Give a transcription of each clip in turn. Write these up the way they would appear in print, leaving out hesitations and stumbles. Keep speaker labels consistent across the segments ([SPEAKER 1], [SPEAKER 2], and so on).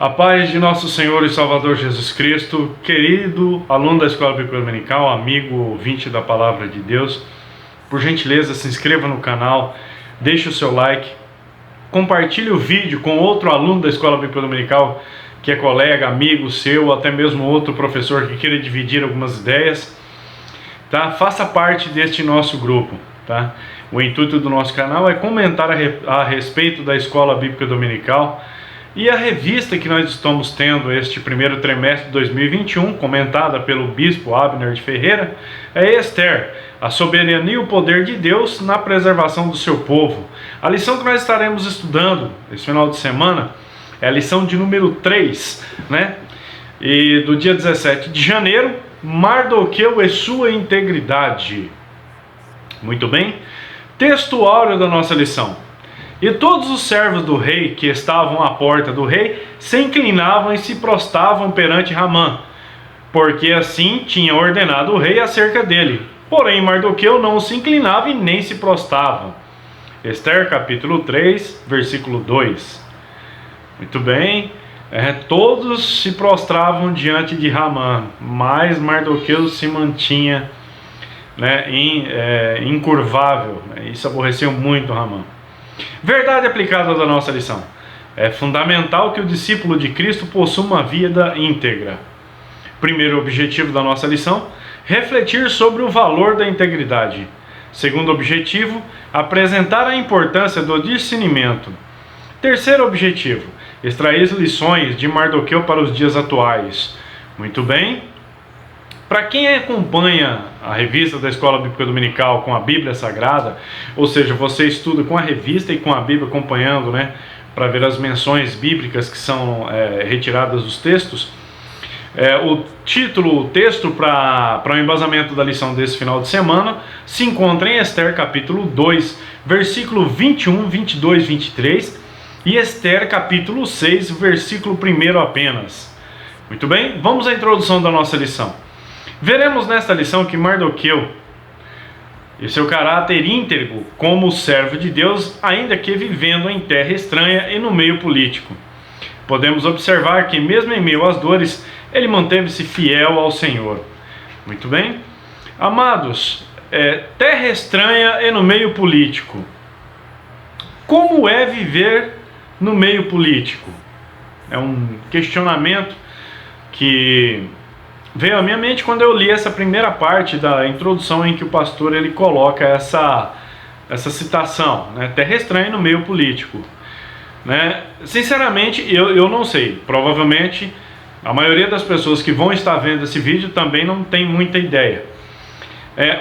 [SPEAKER 1] A paz de nosso Senhor e Salvador Jesus Cristo, querido aluno da Escola Bíblica Dominical, amigo ouvinte da Palavra de Deus, por gentileza se inscreva no canal, deixe o seu like, compartilhe o vídeo com outro aluno da Escola Bíblica Dominical que é colega, amigo seu, ou até mesmo outro professor que queira dividir algumas ideias, tá? Faça parte deste nosso grupo, tá? O intuito do nosso canal é comentar a respeito da Escola Bíblica Dominical. E a revista que nós estamos tendo este primeiro trimestre de 2021, comentada pelo Bispo Abner de Ferreira, é Esther, a soberania e o poder de Deus na preservação do seu povo. A lição que nós estaremos estudando esse final de semana é a lição de número 3, né? E do dia 17 de janeiro, Mardoqueu e sua integridade. Muito bem? Texto áureo da nossa lição. E todos os servos do rei que estavam à porta do rei se inclinavam e se prostravam perante Ramã, porque assim tinha ordenado o rei acerca dele. Porém Mardoqueu não se inclinava e nem se prostrava. Esther capítulo 3, versículo 2. Muito bem, todos se prostravam diante de Ramã, mas Mardoqueu se mantinha, incurvável. Isso aborreceu muito Ramã. Verdade aplicada da nossa lição. É fundamental que o discípulo de Cristo possua uma vida íntegra. Primeiro objetivo da nossa lição, refletir sobre o valor da integridade. Segundo objetivo, apresentar a importância do discernimento. Terceiro objetivo, extrair lições de Mardoqueu para os dias atuais. Muito bem. Para quem acompanha a revista da Escola Bíblica Dominical com a Bíblia Sagrada, ou seja, você estuda com a revista e com a Bíblia acompanhando, para ver as menções bíblicas que são retiradas dos textos, o título, o texto para o embasamento da lição desse final de semana se encontra em Esther capítulo 2, versículo 21, 22, 23 e Esther capítulo 6, versículo 1 apenas. Muito bem, vamos à introdução da nossa lição. Veremos nesta lição que Mardoqueu e seu caráter íntegro como servo de Deus, ainda que vivendo em terra estranha e no meio político. Podemos observar que mesmo em meio às dores, ele manteve-se fiel ao Senhor. Muito bem? Amados, terra estranha e no meio político. Como é viver no meio político? É um questionamento que veio à minha mente quando eu li essa primeira parte da introdução em que o pastor ele coloca essa citação, terra estranha no meio político. Sinceramente, eu não sei. Provavelmente, a maioria das pessoas que vão estar vendo esse vídeo também não tem muita ideia.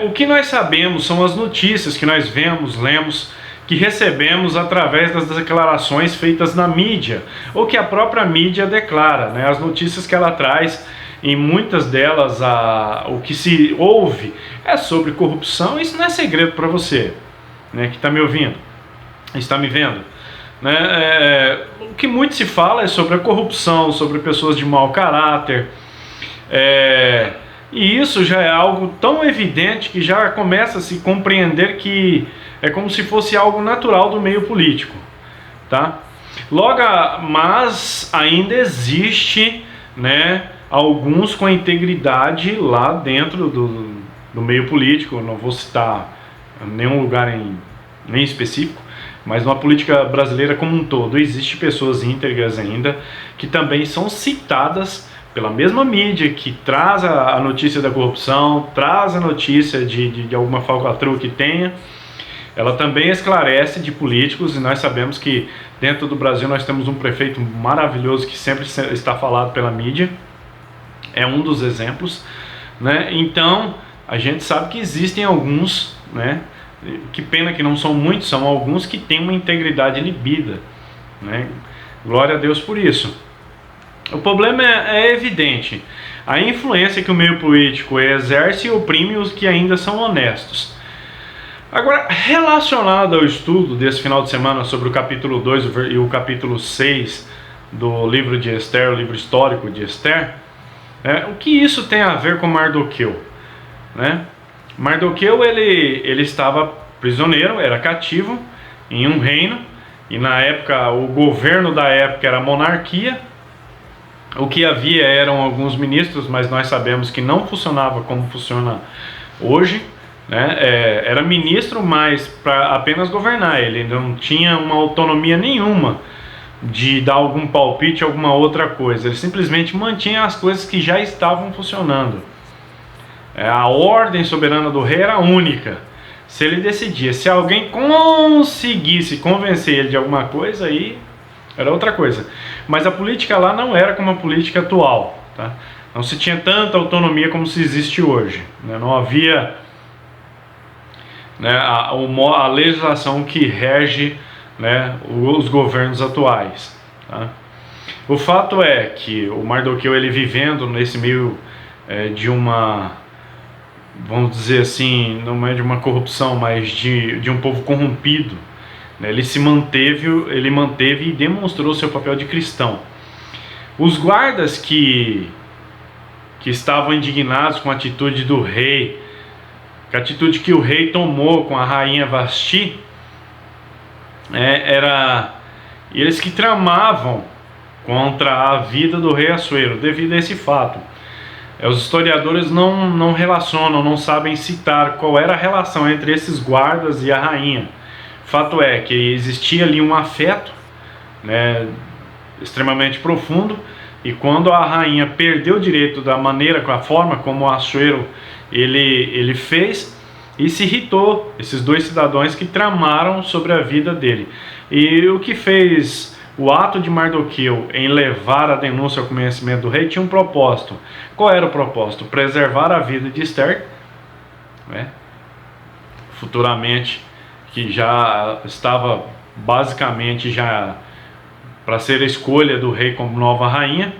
[SPEAKER 1] O que nós sabemos são as notícias que nós vemos, lemos, que recebemos através das declarações feitas na mídia, ou que a própria mídia declara, as notícias que ela traz. Em muitas delas, o que se ouve é sobre corrupção. Isso não é segredo para você, que está me ouvindo, está me vendo. O que muito se fala é sobre a corrupção, sobre pessoas de mau caráter. E isso já é algo tão evidente que já começa a se compreender que é como se fosse algo natural do meio político, tá? Mas ainda existe, alguns com integridade lá dentro do meio político. Eu não vou citar nenhum lugar nem específico, mas na política brasileira como um todo existe pessoas íntegras ainda, que também são citadas pela mesma mídia que traz a notícia da corrupção, traz a notícia de alguma falcatrua que tenha. Ela também esclarece de políticos, e nós sabemos que dentro do Brasil nós temos um prefeito maravilhoso que sempre está falado pela mídia. É um dos exemplos, Então, a gente sabe que existem alguns, que pena que não são muitos, são alguns que têm uma integridade inibida, Glória a Deus por isso. O problema é evidente. A influência que o meio político exerce e oprime os que ainda são honestos. Agora, relacionado ao estudo desse final de semana sobre o capítulo 2 e o capítulo 6 do livro de Esther, o livro histórico de Esther, o que isso tem a ver com Mardoqueu? Mardoqueu ele estava prisioneiro, era cativo em um reino, e na época o governo da época era a monarquia, O que havia eram alguns ministros, mas nós sabemos que não funcionava como funciona hoje, né? Era ministro, mas para apenas governar, ele não tinha uma autonomia nenhuma de dar algum palpite, alguma outra coisa. Ele simplesmente mantinha as coisas que já estavam funcionando. A ordem soberana do rei era única. Se ele decidia, se alguém conseguisse convencer ele de alguma coisa, aí era outra coisa. Mas a política lá não era como a política atual, tá? Não se tinha tanta autonomia como se existe hoje, né? Não havia, né, a legislação que rege, né, os governos atuais, tá? O fato é que o Mardoqueu, ele vivendo nesse meio de uma, vamos dizer assim, não é de uma corrupção, mas de um povo corrompido, né, ele manteve e demonstrou seu papel de cristão. Os guardas que estavam indignados com a atitude do rei, com a atitude que o rei tomou com a rainha Vasti, era eles que tramavam contra a vida do rei Assuero, devido a esse fato. Os historiadores não relacionam, não sabem citar qual era a relação entre esses guardas e a rainha. Fato é que existia ali um afeto, né, extremamente profundo, e quando a rainha perdeu o direito da maneira, com a forma como o Assuero ele fez, e se irritou esses dois cidadãos que tramaram sobre a vida dele. E o que fez o ato de Mardoqueu em levar a denúncia ao conhecimento do rei tinha um propósito. Qual era o propósito? Preservar a vida de Esther, né? Futuramente, que já estava basicamente já para ser a escolha do rei como nova rainha.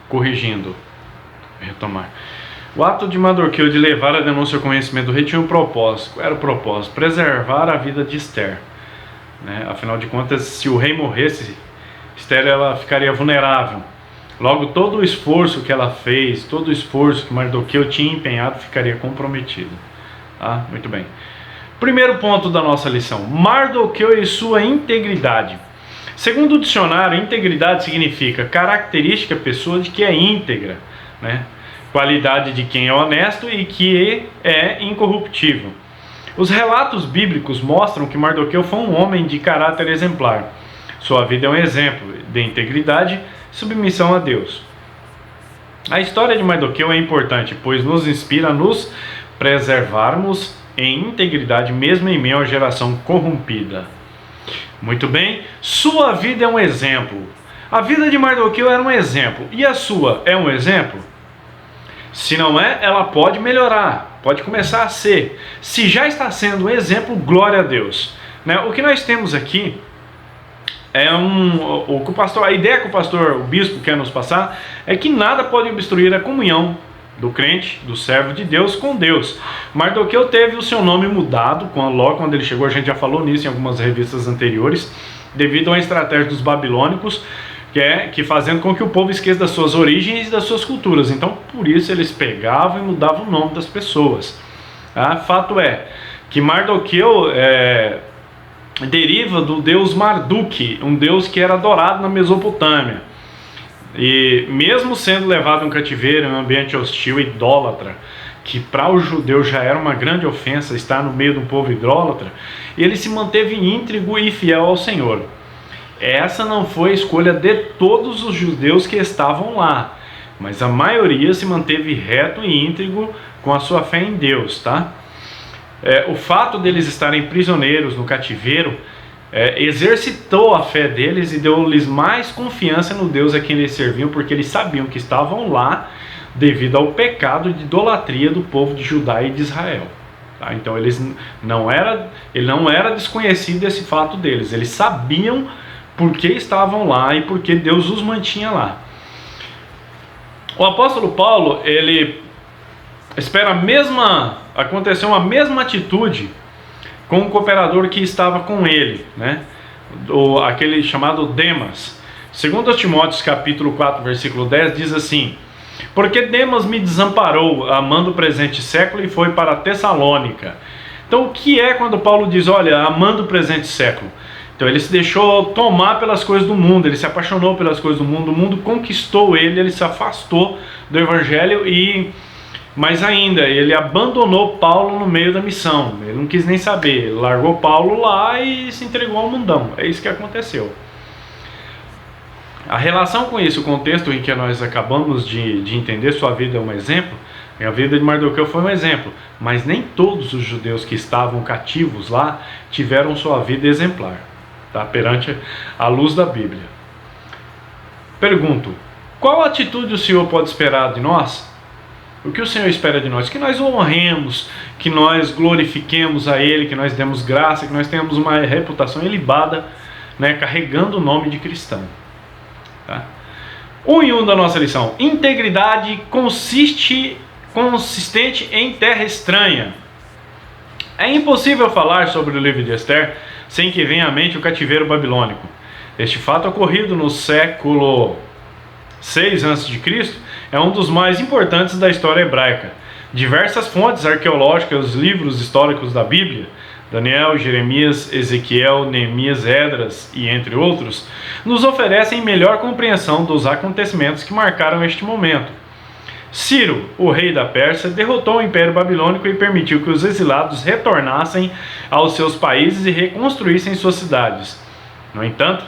[SPEAKER 1] Corrigindo, retomar. O ato de Mardoqueu de levar a denúncia ao conhecimento do rei tinha um propósito. Qual era o propósito? Preservar a vida de Esther, né? Afinal de contas, se o rei morresse, Esther ela ficaria vulnerável. Logo, todo o esforço que ela fez, todo o esforço que Mardoqueu tinha empenhado ficaria comprometido. Tá? Muito bem. Primeiro ponto da nossa lição: Mardoqueu e sua integridade. Segundo o dicionário, integridade significa característica pessoa de que é íntegra, né? Qualidade de quem é honesto e que é incorruptível. Os relatos bíblicos mostram que Mardoqueu foi um homem de caráter exemplar. Sua vida é um exemplo de integridade e submissão a Deus. A história de Mardoqueu é importante, pois nos inspira a nos preservarmos em integridade mesmo em meio à geração corrompida. Muito bem, sua vida é um exemplo. A vida de Mardoqueu era um exemplo. E a sua é um exemplo? Se não é, ela pode melhorar, pode começar a ser. Se já está sendo um exemplo, glória a Deus, né? O que nós temos aqui é a ideia que o bispo quer nos passar é que nada pode obstruir a comunhão do crente, do servo de Deus com Deus. Mardoqueu teve o seu nome mudado logo quando ele chegou. A gente já falou nisso em algumas revistas anteriores, devido a uma estratégia dos babilônicos, que fazendo com que o povo esqueça das suas origens e das suas culturas. Então, por isso eles pegavam e mudavam o nome das pessoas. Fato é que Mardoqueu deriva do deus Marduk, um deus que era adorado na Mesopotâmia. E mesmo sendo levado em um cativeiro, em um ambiente hostil, idólatra, que para o judeu já era uma grande ofensa estar no meio de um povo idólatra, ele se manteve íntegro e fiel ao Senhor. Essa não foi a escolha de todos os judeus que estavam lá, mas a maioria se manteve reto e íntegro com a sua fé em Deus, tá? O fato deles estarem prisioneiros no cativeiro exercitou a fé deles e deu-lhes mais confiança no Deus a quem eles serviam, porque eles sabiam que estavam lá devido ao pecado de idolatria do povo de Judá e de Israel. Tá? Então ele não era desconhecido esse fato deles, eles sabiam por que estavam lá e por que Deus os mantinha lá. O apóstolo Paulo, ele espera acontecer uma mesma atitude com um cooperador que estava com ele, né? Aquele chamado Demas. Segundo Timóteo capítulo 4, versículo 10, diz assim: porque Demas me desamparou, amando o presente século, e foi para Tessalônica. Então o que é quando Paulo diz, olha, amando o presente século? Então ele se deixou tomar pelas coisas do mundo, ele se apaixonou pelas coisas do mundo, o mundo conquistou ele se afastou do evangelho e, mais ainda, ele abandonou Paulo no meio da missão, ele não quis nem saber, ele largou Paulo lá e se entregou ao mundão, é isso que aconteceu. A relação com isso, o contexto em que nós acabamos de entender, sua vida é um exemplo, a vida de Mardoqueu foi um exemplo, mas nem todos os judeus que estavam cativos lá tiveram sua vida exemplar, tá? Perante a luz da Bíblia. Pergunto, qual atitude o Senhor pode esperar de nós? O que o Senhor espera de nós? Que nós o honremos, que nós glorifiquemos a Ele, que nós demos graça, que nós tenhamos uma reputação ilibada, né, carregando o nome de cristão. Tá? 1 em 1 da nossa lição. Integridade consistente em terra estranha. É impossível falar sobre o livro de Esther sem que venha à mente o cativeiro babilônico. Este fato ocorrido no século 6 a.C. é um dos mais importantes da história hebraica. Diversas fontes arqueológicas, livros históricos da Bíblia, Daniel, Jeremias, Ezequiel, Neemias, Esdras e entre outros, nos oferecem melhor compreensão dos acontecimentos que marcaram este momento. Ciro, o rei da Pérsia, derrotou o Império Babilônico e permitiu que os exilados retornassem aos seus países e reconstruíssem suas cidades. No entanto,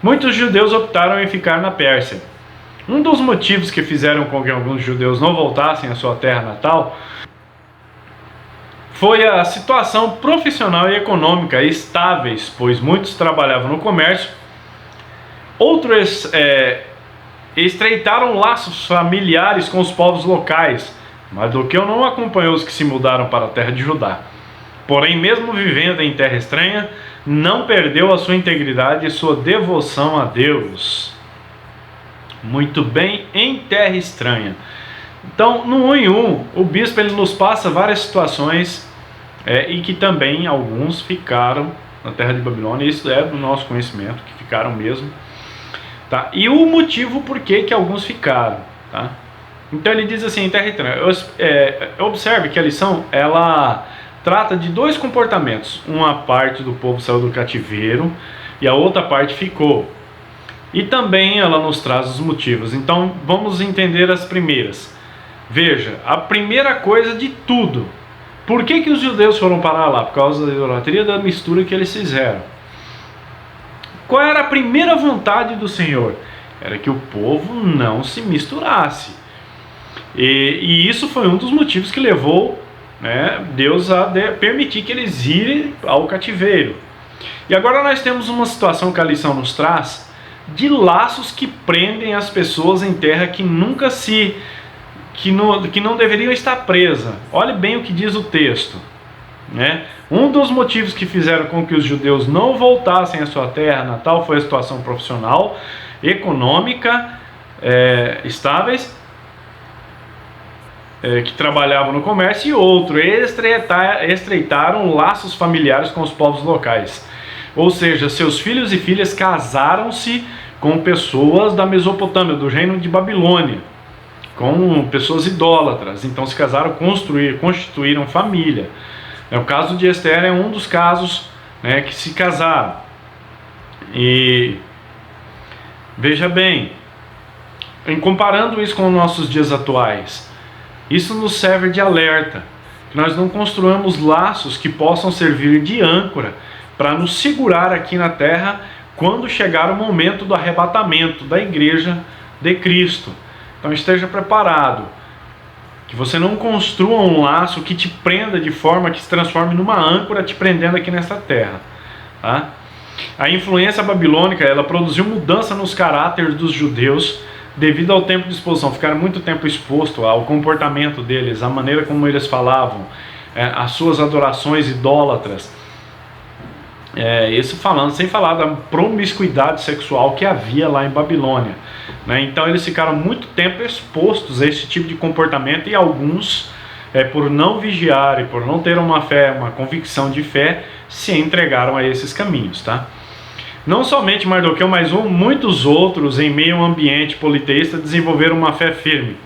[SPEAKER 1] muitos judeus optaram em ficar na Pérsia. Um dos motivos que fizeram com que alguns judeus não voltassem à sua terra natal foi a situação profissional e econômica estáveis, pois muitos trabalhavam no comércio, outros estreitaram laços familiares com os povos locais. Mardoqueu não acompanhou os que se mudaram para a terra de Judá. Porém, mesmo vivendo em terra estranha, não perdeu a sua integridade e sua devoção a Deus. Muito bem, em terra estranha. Então, no 1 em 1, o bispo ele nos passa várias situações e que também alguns ficaram na terra de Babilônia. Isso é do nosso conhecimento, que ficaram mesmo. Tá? E o motivo por que alguns ficaram. Tá? Então ele diz assim, em terra estranha. Observe que a lição ela trata de dois comportamentos. Uma parte do povo saiu do cativeiro e a outra parte ficou. E também ela nos traz os motivos. Então vamos entender as primeiras. Veja, a primeira coisa de tudo. Por que os judeus foram parar lá? Por causa da idolatria, da mistura que eles fizeram. Qual era a primeira vontade do Senhor? Era que o povo não se misturasse. E isso foi um dos motivos que levou, né, Deus a permitir que eles irem ao cativeiro. E agora nós temos uma situação que a lição nos traz de laços que prendem as pessoas em terra que nunca que não deveriam estar presa. Olhe bem o que diz o texto. Né? Um dos motivos que fizeram com que os judeus não voltassem à sua terra natal foi a situação profissional, econômica, estáveis, que trabalhavam no comércio, e outro, estreitaram laços familiares com os povos locais. Ou seja, seus filhos e filhas casaram-se com pessoas da Mesopotâmia, do reino de Babilônia, com pessoas idólatras. Então se casaram, constituíram família. O caso de Esther é um dos casos, né, que se casaram. E veja bem, comparando isso com os nossos dias atuais, isso nos serve de alerta, que nós não construamos laços que possam servir de âncora para nos segurar aqui na terra quando chegar o momento do arrebatamento da igreja de Cristo. Então esteja preparado. Que você não construa um laço que te prenda de forma que se transforme numa âncora te prendendo aqui nessa terra. Tá? A influência babilônica ela produziu mudança nos caráteres dos judeus devido ao tempo de exposição. Ficaram muito tempo expostos ao comportamento deles, à maneira como eles falavam, as suas adorações idólatras. Isso falando, sem falar da promiscuidade sexual que havia lá em Babilônia. Né? Então eles ficaram muito tempo expostos a esse tipo de comportamento e alguns, por não vigiarem, por não ter uma fé, uma convicção de fé, se entregaram a esses caminhos. Tá? Não somente Mardoqueu, mas muitos outros em meio a um ambiente politeísta desenvolveram uma fé firme.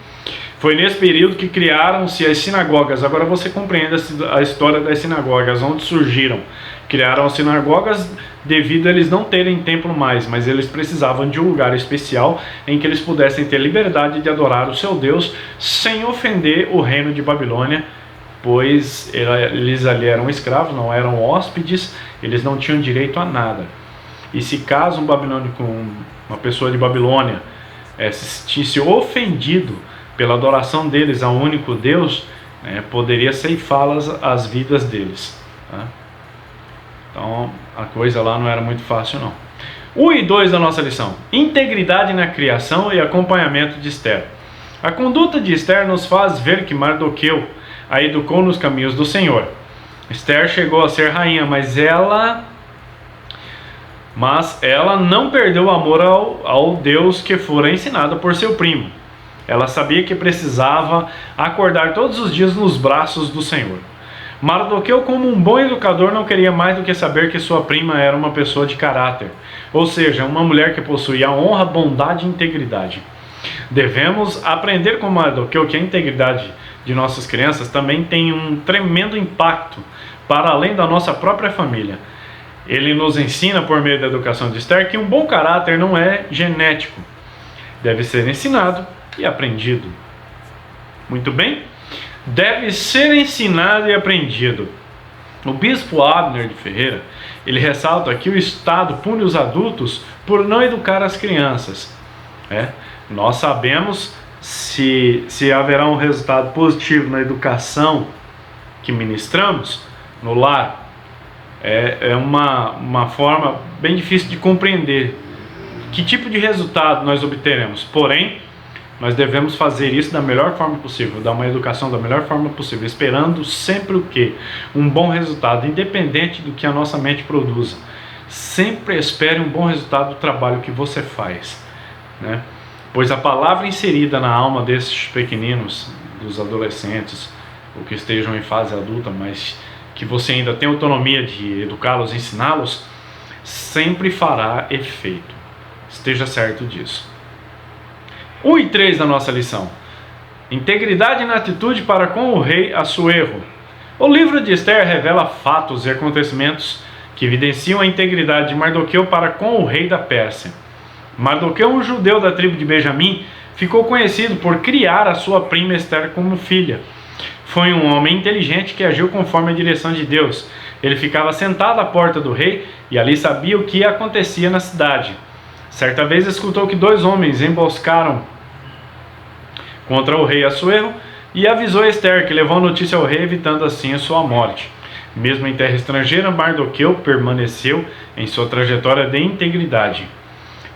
[SPEAKER 1] Foi nesse período que criaram-se as sinagogas. Agora você compreende a história das sinagogas, onde surgiram. Criaram as sinagogas devido a eles não terem templo mais, mas eles precisavam de um lugar especial em que eles pudessem ter liberdade de adorar o seu Deus sem ofender o reino de Babilônia, pois eles ali eram escravos, não eram hóspedes, eles não tinham direito a nada. E se caso um babilônico, uma pessoa de Babilônia, se sentisse ofendido pela adoração deles ao único Deus, poderia ceifá-las as vidas deles. Tá? Então a coisa lá não era muito fácil não. 1 e 2 da nossa lição: integridade na criação e acompanhamento de Esther. A conduta de Esther nos faz ver que Mardoqueu a educou nos caminhos do Senhor. Esther chegou a ser rainha, mas ela não perdeu o amor ao Deus que fora ensinado por seu primo. Ela sabia que precisava acordar todos os dias nos braços do Senhor. Mardoqueu, como um bom educador, não queria mais do que saber que sua prima era uma pessoa de caráter, ou seja, uma mulher que possuía honra, bondade e integridade. Devemos aprender com Mardoqueu que a integridade de nossas crianças também tem um tremendo impacto para além da nossa própria família. Ele nos ensina, por meio da educação de Esther, que um bom caráter não é genético, deve ser ensinado e aprendido. Muito bem? Deve ser ensinado e aprendido. O bispo Abner de Ferreira, ele ressalta que o Estado pune os adultos por não educar as crianças. Nós sabemos se haverá um resultado positivo na educação que ministramos no lar. É uma forma bem difícil de compreender que tipo de resultado nós obteremos. Porém, nós devemos fazer isso da melhor forma possível, dar uma educação da melhor forma possível, esperando sempre o quê? Um bom resultado, independente do que a nossa mente produza. Sempre espere um bom resultado do trabalho que você faz, né? Pois a palavra inserida na alma desses pequeninos, dos adolescentes, ou que estejam em fase adulta, mas que você ainda tem autonomia de educá-los, ensiná-los, sempre fará efeito. Esteja certo disso. 1 e 3 da nossa lição: integridade na atitude para com o rei Assuero. O livro de Esther revela fatos e acontecimentos que evidenciam a integridade de Mardoqueu para com o rei da Pérsia. Mardoqueu, um judeu da tribo de Benjamim, ficou conhecido por criar a sua prima Esther como filha. Foi um homem inteligente que agiu conforme a direção de Deus. Ele ficava sentado à porta do rei e ali sabia o que acontecia na cidade. Certa vez escutou que 2 homens emboscaram contra o rei Assuero e avisou Esther, que levou a notícia ao rei, evitando assim a sua morte. Mesmo em terra estrangeira, Mardoqueu permaneceu em sua trajetória de integridade.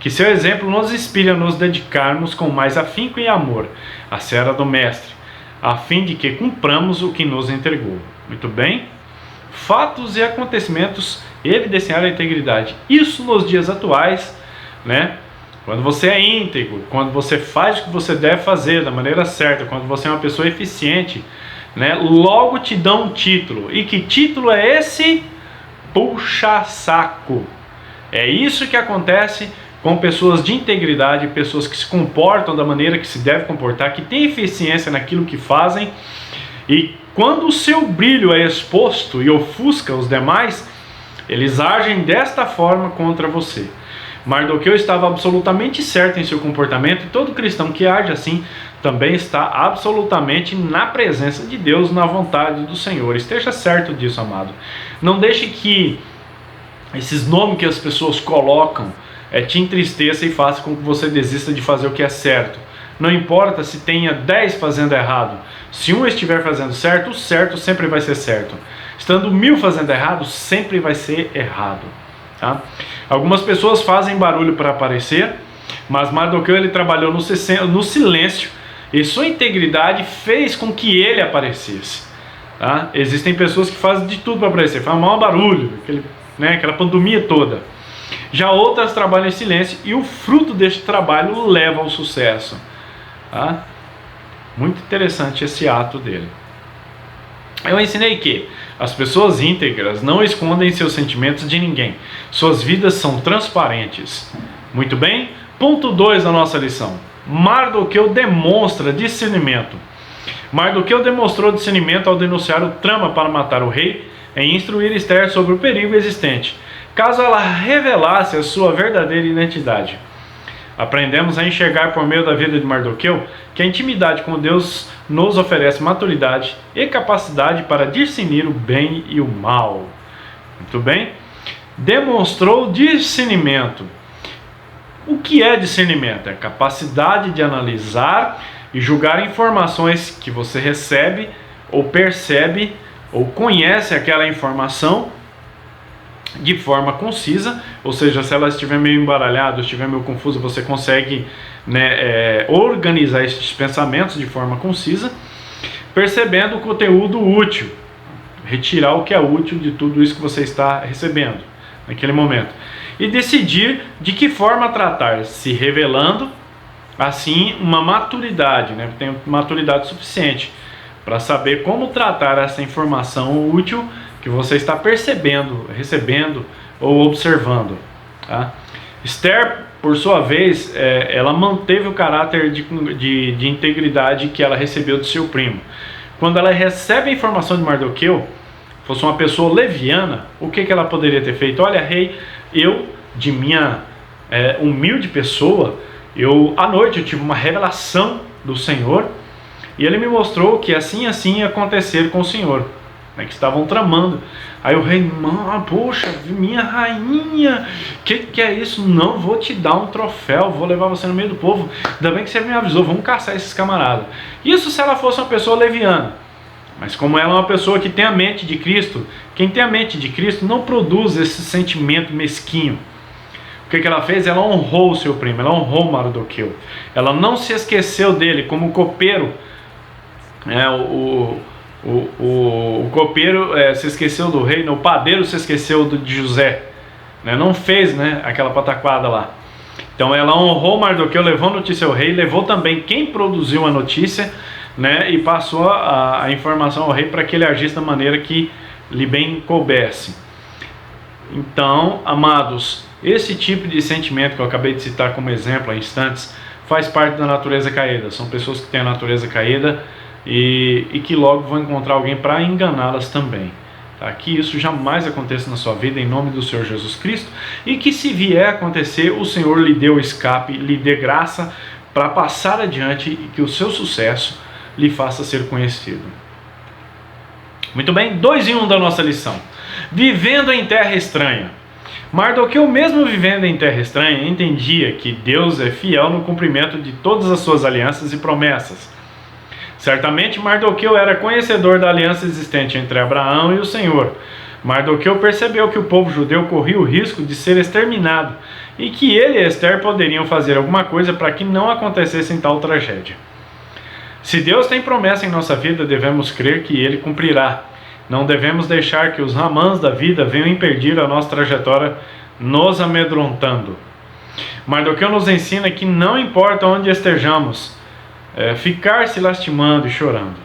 [SPEAKER 1] Que seu exemplo nos inspire a nos dedicarmos com mais afinco e amor à seara do mestre, a fim de que cumpramos o que nos entregou. Muito bem? Fatos e acontecimentos evidenciaram a integridade. Isso nos dias atuais, né? Quando você é íntegro, quando você faz o que você deve fazer da maneira certa, quando você é uma pessoa eficiente, né? Logo te dão um título. E que título é esse? Puxa-saco. É isso que acontece com pessoas de integridade, pessoas que se comportam da maneira que se deve comportar, que têm eficiência naquilo que fazem, e quando o seu brilho é exposto e ofusca os demais, eles agem desta forma contra você. Mardoqueu estava absolutamente certo em seu comportamento, e todo cristão que age assim também está absolutamente na presença de Deus, na vontade do Senhor. Esteja certo disso, amado. Não deixe que esses nomes que as pessoas colocam te entristeça e faça com que você desista de fazer o que é certo. Não importa se tenha 10 fazendo errado. Se um estiver fazendo certo, o certo sempre vai ser certo. Estando 1000 fazendo errado, sempre vai ser errado. Tá? Algumas pessoas fazem barulho para aparecer, mas Mardoqueu ele trabalhou no silêncio, e sua integridade fez com que ele aparecesse. Tá? Existem pessoas que fazem de tudo para aparecer, fazem maior barulho, aquela pantomia toda. Já outras trabalham em silêncio, e o fruto deste trabalho leva ao sucesso. Tá? Muito interessante esse ato dele. Eu ensinei que as pessoas íntegras não escondem seus sentimentos de ninguém. Suas vidas são transparentes. Muito bem? Ponto 2 da nossa lição. Mardoqueu demonstra discernimento. Mardoqueu demonstrou discernimento ao denunciar o trama para matar o rei e instruir Esther sobre o perigo existente, caso ela revelasse a sua verdadeira identidade. Aprendemos a enxergar por meio da vida de Mardoqueu que a intimidade com Deus nos oferece maturidade e capacidade para discernir o bem e o mal. Muito bem? Demonstrou discernimento. O que é discernimento? É a capacidade de analisar e julgar informações que você recebe ou percebe ou conhece aquela informação de forma concisa, ou seja, se ela estiver meio embaralhada, estiver meio confusa, você consegue, organizar esses pensamentos de forma concisa, percebendo o conteúdo útil, retirar o que é útil de tudo isso que você está recebendo naquele momento, e decidir de que forma tratar, se revelando assim uma maturidade, tem maturidade suficiente para saber como tratar essa informação útil que você está percebendo, recebendo ou observando. Tá? Esther, por sua vez, ela manteve o caráter de integridade que ela recebeu do seu primo. Quando ela recebe a informação de Mardoqueu, fosse uma pessoa leviana, o que ela poderia ter feito? Olha, rei, eu, de minha humilde pessoa, à noite eu tive uma revelação do Senhor, e ele me mostrou que assim ia acontecer com o Senhor, que estavam tramando. Aí o rei, poxa, minha rainha, que é isso? Não, vou te dar um troféu, vou levar você no meio do povo. Ainda bem que você me avisou, vamos caçar esses camaradas. Isso se ela fosse uma pessoa leviana. Mas como ela é uma pessoa que tem a mente de Cristo, quem tem a mente de Cristo não produz esse sentimento mesquinho. O que ela fez? Ela honrou o seu primo, ela honrou Mardoqueu. Ela não se esqueceu dele, como o copeiro, o copeiro se esqueceu do rei, o padeiro se esqueceu de José, não fez aquela pataquada lá. Então ela honrou Mardoqueu, levou a notícia ao rei, levou também quem produziu a notícia, e passou a informação ao rei para que ele agisse da maneira que lhe bem coubesse. Então, amados, esse tipo de sentimento que eu acabei de citar como exemplo há instantes faz parte da natureza caída. São pessoas que têm a natureza caída e que logo vão encontrar alguém para enganá-las também. Tá? Que isso jamais aconteça na sua vida, em nome do Senhor Jesus Cristo, e que se vier a acontecer, o Senhor lhe dê o escape, lhe dê graça para passar adiante e que o seu sucesso lhe faça ser conhecido. Muito bem, 2 em 1 da nossa lição. Vivendo em terra estranha. Mardoqueu, mesmo vivendo em terra estranha, entendia que Deus é fiel no cumprimento de todas as suas alianças e promessas. Certamente Mardoqueu era conhecedor da aliança existente entre Abraão e o Senhor. Mardoqueu percebeu que o povo judeu corria o risco de ser exterminado e que ele e Esther poderiam fazer alguma coisa para que não acontecesse tal tragédia. Se Deus tem promessa em nossa vida, devemos crer que Ele cumprirá. Não devemos deixar que os ramãs da vida venham impedir a nossa trajetória, nos amedrontando. Mardoqueu nos ensina que não importa onde estejamos, ficar se lastimando e chorando.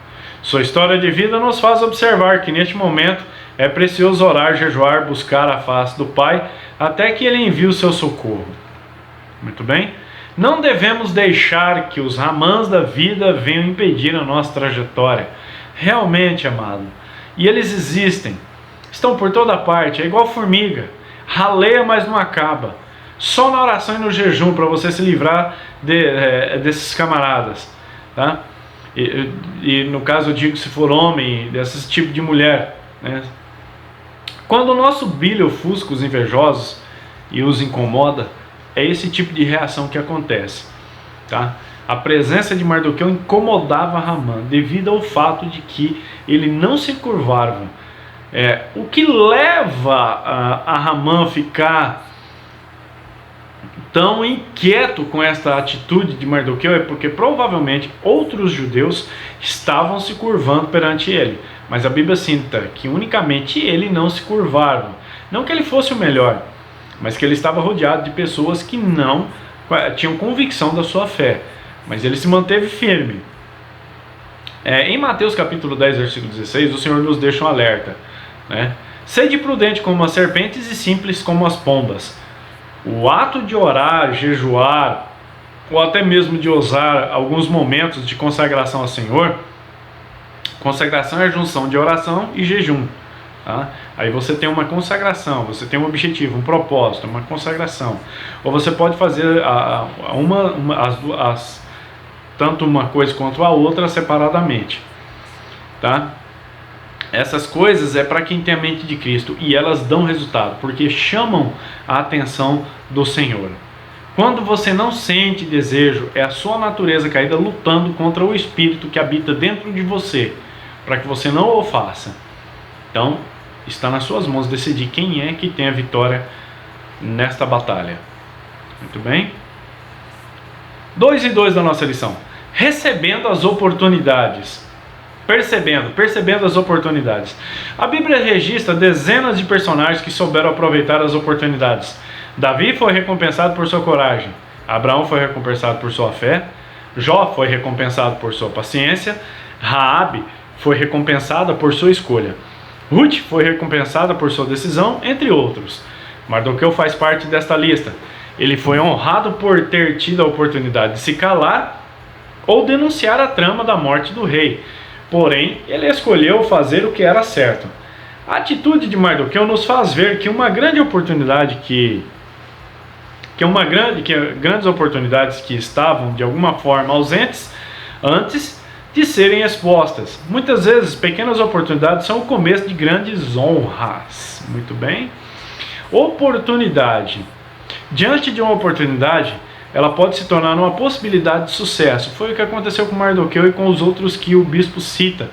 [SPEAKER 1] Sua história de vida nos faz observar que neste momento é precioso orar, jejuar, buscar a face do Pai, até que Ele envie o seu socorro. Muito bem? Não devemos deixar que os ramãs da vida venham impedir a nossa trajetória. Realmente, amado. E eles existem. Estão por toda parte. É igual formiga. Raleia, mas não acaba. Só na oração e no jejum para você se livrar desses camaradas. Tá? E no caso eu digo, se for homem, desse tipo de mulher. Quando o nosso brilho ofusca os invejosos e os incomoda, é esse tipo de reação que acontece. Tá? A presença de Mardoqueu incomodava Ramã, devido ao fato de que ele não se curvava. O que leva a Ramã a ficar tão inquieto com esta atitude de Mardoqueu é porque provavelmente outros judeus estavam se curvando perante ele. Mas a Bíblia cita que unicamente ele não se curvava. Não que ele fosse o melhor, mas que ele estava rodeado de pessoas que não tinham convicção da sua fé, mas ele se manteve firme. Em Mateus capítulo 10, versículo 16, o Senhor nos deixa um alerta, Sede prudente como as serpentes e simples como as pombas. O ato de orar, jejuar, ou até mesmo de usar alguns momentos de consagração ao Senhor. Consagração é a junção de oração e jejum. Tá? Aí você tem uma consagração, você tem um objetivo, um propósito, uma consagração. Ou você pode fazer tanto uma coisa quanto a outra separadamente. Tá? Essas coisas é para quem tem a mente de Cristo e elas dão resultado, porque chamam a atenção do Senhor. Quando você não sente desejo, é a sua natureza caída lutando contra o Espírito que habita dentro de você, para que você não o faça. Então, está nas suas mãos decidir quem é que tem a vitória nesta batalha. Muito bem? 2 e 2 da nossa lição. Recebendo as oportunidades. Percebendo as oportunidades. A Bíblia registra dezenas de personagens que souberam aproveitar as oportunidades. Davi foi recompensado por sua coragem. Abraão foi recompensado por sua fé. Jó foi recompensado por sua paciência. Raabe foi recompensada por sua escolha. Ruth foi recompensada por sua decisão, entre outros. Mardoqueu faz parte desta lista. Ele foi honrado por ter tido a oportunidade de se calar ou denunciar a trama da morte do rei. Porém, ele escolheu fazer o que era certo. A atitude de Mardoqueu nos faz ver que uma grande oportunidade grandes oportunidades que estavam de alguma forma ausentes antes de serem expostas. Muitas vezes, pequenas oportunidades são o começo de grandes honras. Muito bem? Oportunidade. Diante de uma oportunidade, ela pode se tornar uma possibilidade de sucesso. Foi o que aconteceu com Mardoqueu e com os outros que o bispo cita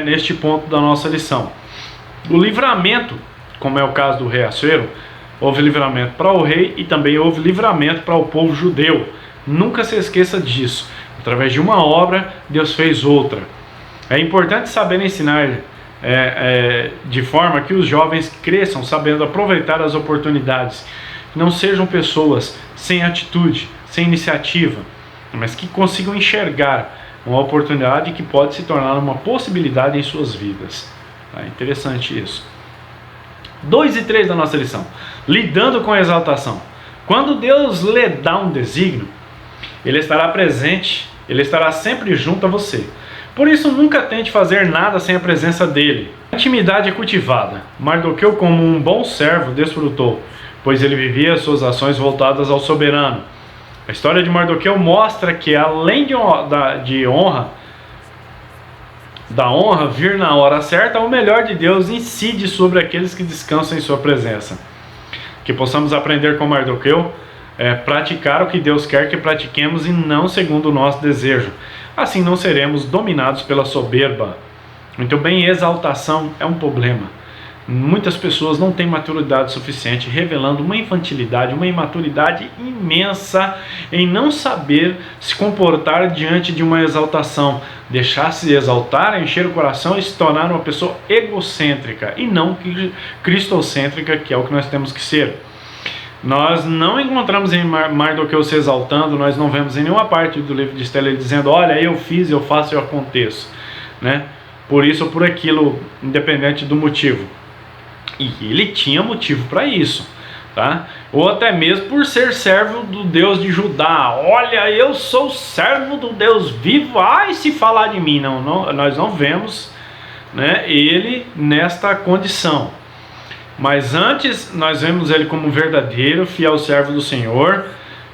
[SPEAKER 1] neste ponto da nossa lição. O livramento, como é o caso do rei Assuero, houve livramento para o rei e também houve livramento para o povo judeu. Nunca se esqueça disso. Através de uma obra, Deus fez outra. É importante saber ensinar de forma que os jovens cresçam sabendo aproveitar as oportunidades. Não sejam pessoas sem atitude, sem iniciativa, mas que consigam enxergar uma oportunidade que pode se tornar uma possibilidade em suas vidas. É interessante isso. 2 e 3 da nossa lição. Lidando com a exaltação. Quando Deus lhe dá um desígnio, Ele estará presente, Ele estará sempre junto a você. Por isso, nunca tente fazer nada sem a presença dEle. A intimidade é cultivada. Mardoqueu, como um bom servo, desfrutou, pois ele vivia suas ações voltadas ao soberano. A história de Mardoqueu mostra que, além da honra vir na hora certa, o melhor de Deus incide sobre aqueles que descansam em sua presença. Que possamos aprender com Mardoqueu, praticar o que Deus quer que pratiquemos e não segundo o nosso desejo. Assim não seremos dominados pela soberba. Muito bem, exaltação é um problema. Muitas pessoas não têm maturidade suficiente, revelando uma infantilidade, uma imaturidade imensa em não saber se comportar diante de uma exaltação, deixar-se exaltar, encher o coração e se tornar uma pessoa egocêntrica e não cristocêntrica, que é o que nós temos que ser. Nós não encontramos em Mardoqueu se exaltando, nós não vemos em nenhuma parte do livro de Esther ele dizendo, olha, eu fiz, eu faço, eu aconteço, né? Por isso ou por aquilo, independente do motivo. E ele tinha motivo para isso, tá? Ou até mesmo por ser servo do Deus de Judá. Olha, eu sou servo do Deus vivo, ai, se falar de mim. Não, nós não vemos, né, ele nesta condição. Mas antes nós vemos ele como um verdadeiro, fiel servo do Senhor,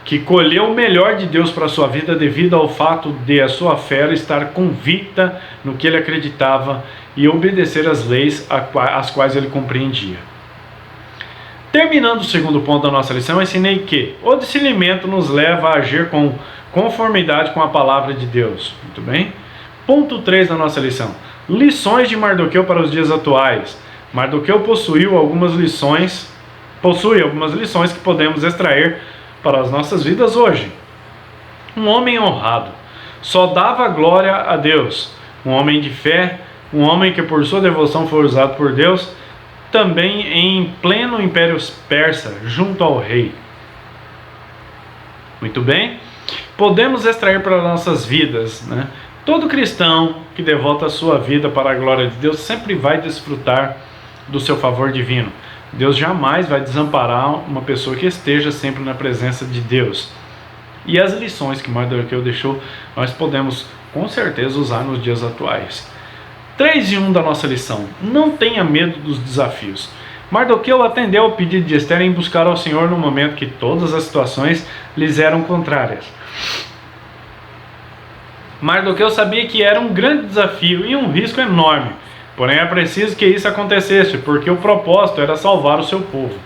[SPEAKER 1] que colheu o melhor de Deus para a sua vida devido ao fato de a sua fé estar convicta no que ele acreditava e obedecer às leis as quais ele compreendia. Terminando o segundo ponto da nossa lição, eu ensinei que o discernimento nos leva a agir com conformidade com a palavra de Deus. Muito bem? Ponto 3 da nossa lição. Lições de Mardoqueu para os dias atuais. Mardoqueu possui algumas lições que podemos extrair para as nossas vidas hoje. Um homem honrado só dava glória a Deus. Um homem de fé, um homem que por sua devoção foi usado por Deus, também em pleno Império Persa, junto ao rei. Muito bem? Podemos extrair para nossas vidas, né? Todo cristão que devota a sua vida para a glória de Deus sempre vai desfrutar do seu favor divino. Deus jamais vai desamparar uma pessoa que esteja sempre na presença de Deus. E as lições que Mardoqueu deixou, nós podemos com certeza usar nos dias atuais. 3 e 1 da nossa lição: não tenha medo dos desafios. Mardoqueu atendeu ao pedido de Ester em buscar ao Senhor no momento que todas as situações lhes eram contrárias. Mardoqueu sabia que era um grande desafio e um risco enorme, porém é preciso que isso acontecesse, porque o propósito era salvar o seu povo.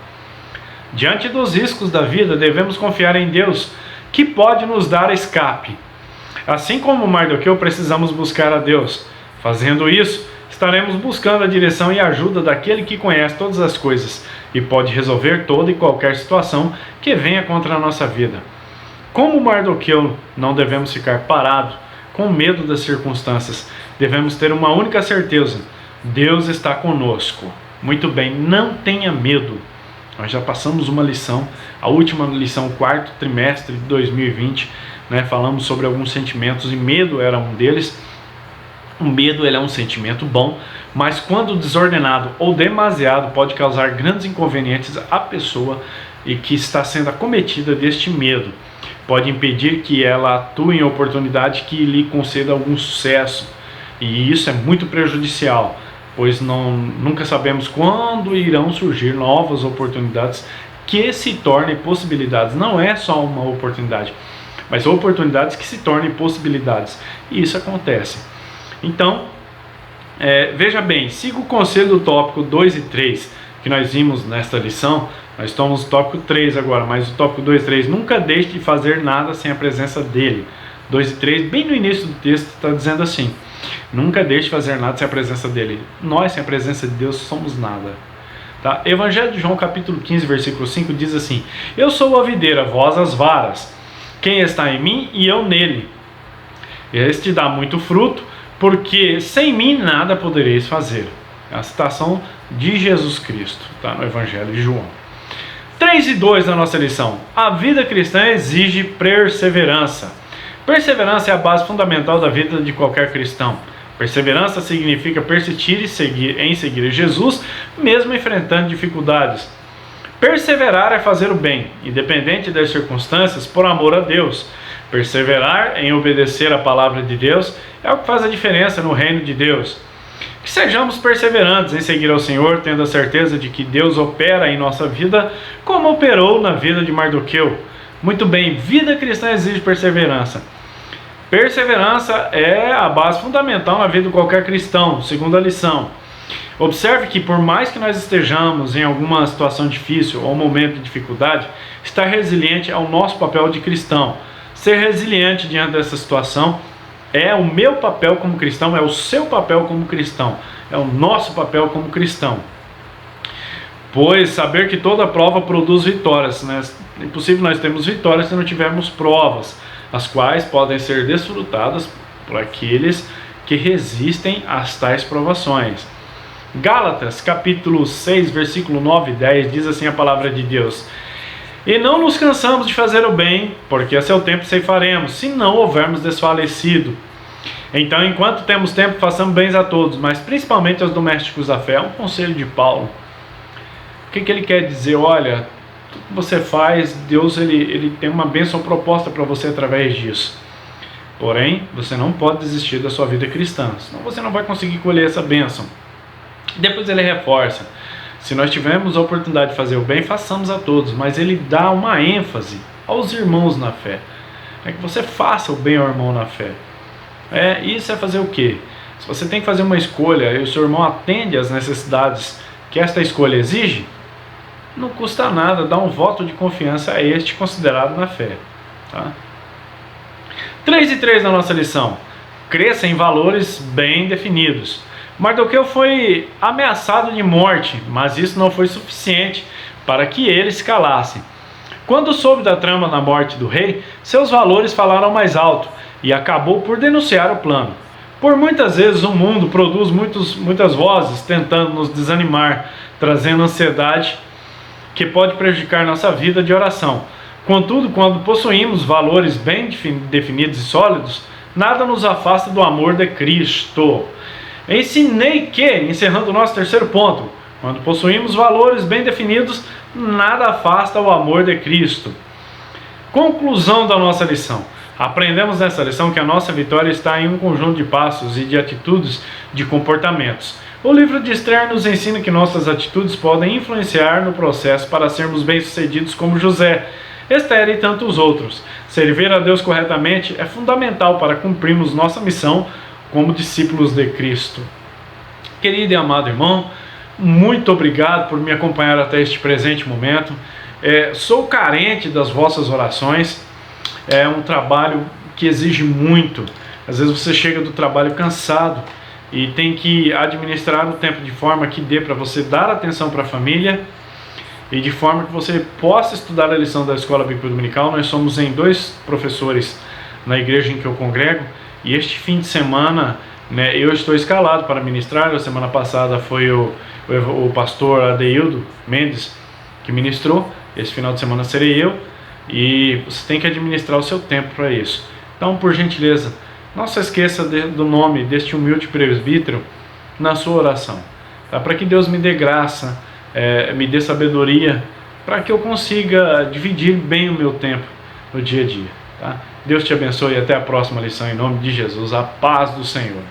[SPEAKER 1] Diante dos riscos da vida, devemos confiar em Deus, que pode nos dar escape. Assim como Mardoqueu, precisamos buscar a Deus. Fazendo isso, estaremos buscando a direção e a ajuda daquele que conhece todas as coisas e pode resolver toda e qualquer situação que venha contra a nossa vida. Como Mardoqueu, não devemos ficar parados com medo das circunstâncias. Devemos ter uma única certeza: Deus está conosco. Muito bem, não tenha medo. Nós já passamos uma lição, a última lição, 4º trimestre de 2020, falamos sobre alguns sentimentos e medo era um deles. O medo ele é um sentimento bom, mas quando desordenado ou demasiado pode causar grandes inconvenientes à pessoa e que está sendo acometida deste medo. Pode impedir que ela atue em oportunidade que lhe conceda algum sucesso, e isso é muito prejudicial, pois nunca sabemos quando irão surgir novas oportunidades que se tornem possibilidades. Não é só uma oportunidade, mas oportunidades que se tornem possibilidades, e isso acontece. Então, veja bem, siga o conselho do tópico 2 e 3, que nós vimos nesta lição. Nós estamos no tópico 3 agora, mas o tópico 2 e 3, nunca deixe de fazer nada sem a presença dele. 2 e 3, bem no início do texto, está dizendo assim: nunca deixe de fazer nada sem a presença dele. Nós, sem a presença de Deus, somos nada. Tá? Evangelho de João, capítulo 15, versículo 5, diz assim: eu sou a videira, vós as varas. Quem está em mim e eu nele, este dá muito fruto, porque sem mim nada podereis fazer. É a citação de Jesus Cristo, tá? No Evangelho de João. 3 e 2 da nossa lição: a vida cristã exige perseverança. Perseverança é a base fundamental da vida de qualquer cristão. Perseverança significa persistir em seguir Jesus, mesmo enfrentando dificuldades. Perseverar é fazer o bem, independente das circunstâncias, por amor a Deus. Perseverar em obedecer a palavra de Deus é o que faz a diferença no reino de Deus. Que sejamos perseverantes em seguir ao Senhor, tendo a certeza de que Deus opera em nossa vida como operou na vida de Mardoqueu. Muito bem, vida cristã exige perseverança. Perseverança é a base fundamental na vida de qualquer cristão, segundo a lição. Observe que por mais que nós estejamos em alguma situação difícil ou momento de dificuldade, estar resiliente é o nosso papel de cristão. Ser resiliente diante dessa situação é o meu papel como cristão, é o seu papel como cristão, é o nosso papel como cristão. Pois saber que toda prova produz vitórias, É impossível nós termos vitórias se não tivermos provas, as quais podem ser desfrutadas por aqueles que resistem às tais provações. Gálatas, capítulo 6, versículo 9 e 10, diz assim a palavra de Deus: e não nos cansamos de fazer o bem, porque a seu tempo ceifaremos, se não houvermos desfalecido. Então, enquanto temos tempo, façamos bens a todos, mas principalmente aos domésticos da fé. É um conselho de Paulo. O que ele quer dizer? Olha, tudo que você faz, Deus ele tem uma bênção proposta para você através disso. Porém, você não pode desistir da sua vida cristã, senão você não vai conseguir colher essa bênção. Depois ele reforça: se nós tivermos a oportunidade de fazer o bem, façamos a todos, mas ele dá uma ênfase aos irmãos na fé. É que você faça o bem ao irmão na fé. Isso é fazer o quê? Se você tem que fazer uma escolha e o seu irmão atende às necessidades que esta escolha exige, não custa nada dar um voto de confiança a este considerado na fé. Tá? 3 e 3 da nossa lição: cresça em valores bem definidos. Mardoqueu foi ameaçado de morte, mas isso não foi suficiente para que ele se calasse. Quando soube da trama da morte do rei, seus valores falaram mais alto e acabou por denunciar o plano. Por muitas vezes o mundo produz muitas vozes tentando nos desanimar, trazendo ansiedade que pode prejudicar nossa vida de oração. Contudo, quando possuímos valores bem definidos e sólidos, nada nos afasta do amor de Cristo. Ensinei que, encerrando o nosso terceiro ponto, quando possuímos valores bem definidos, nada afasta o amor de Cristo. Conclusão da nossa lição. Aprendemos nessa lição que a nossa vitória está em um conjunto de passos e de atitudes, de comportamentos. O livro de Esther nos ensina que nossas atitudes podem influenciar no processo para sermos bem-sucedidos como José, Esther e tantos outros. Servir a Deus corretamente é fundamental para cumprirmos nossa missão como discípulos de Cristo. Querido e amado irmão, muito obrigado por me acompanhar até este presente momento. Sou carente das vossas orações. É um trabalho que exige muito. Às vezes você chega do trabalho cansado e tem que administrar o tempo de forma que dê para você dar atenção para a família e de forma que você possa estudar a lição da Escola Bíblica Dominical. Nós somos em 2 professores na igreja em que eu congrego, e este fim de semana, eu estou escalado para ministrar. A semana passada foi o pastor Adeildo Mendes que ministrou. Esse final de semana serei eu, e você tem que administrar o seu tempo para isso. Então, por gentileza, não se esqueça do nome deste humilde presbítero na sua oração, tá? Para que Deus me dê graça, me dê sabedoria, para que eu consiga dividir bem o meu tempo no dia a dia, tá? Deus te abençoe e até a próxima lição, em nome de Jesus. A paz do Senhor.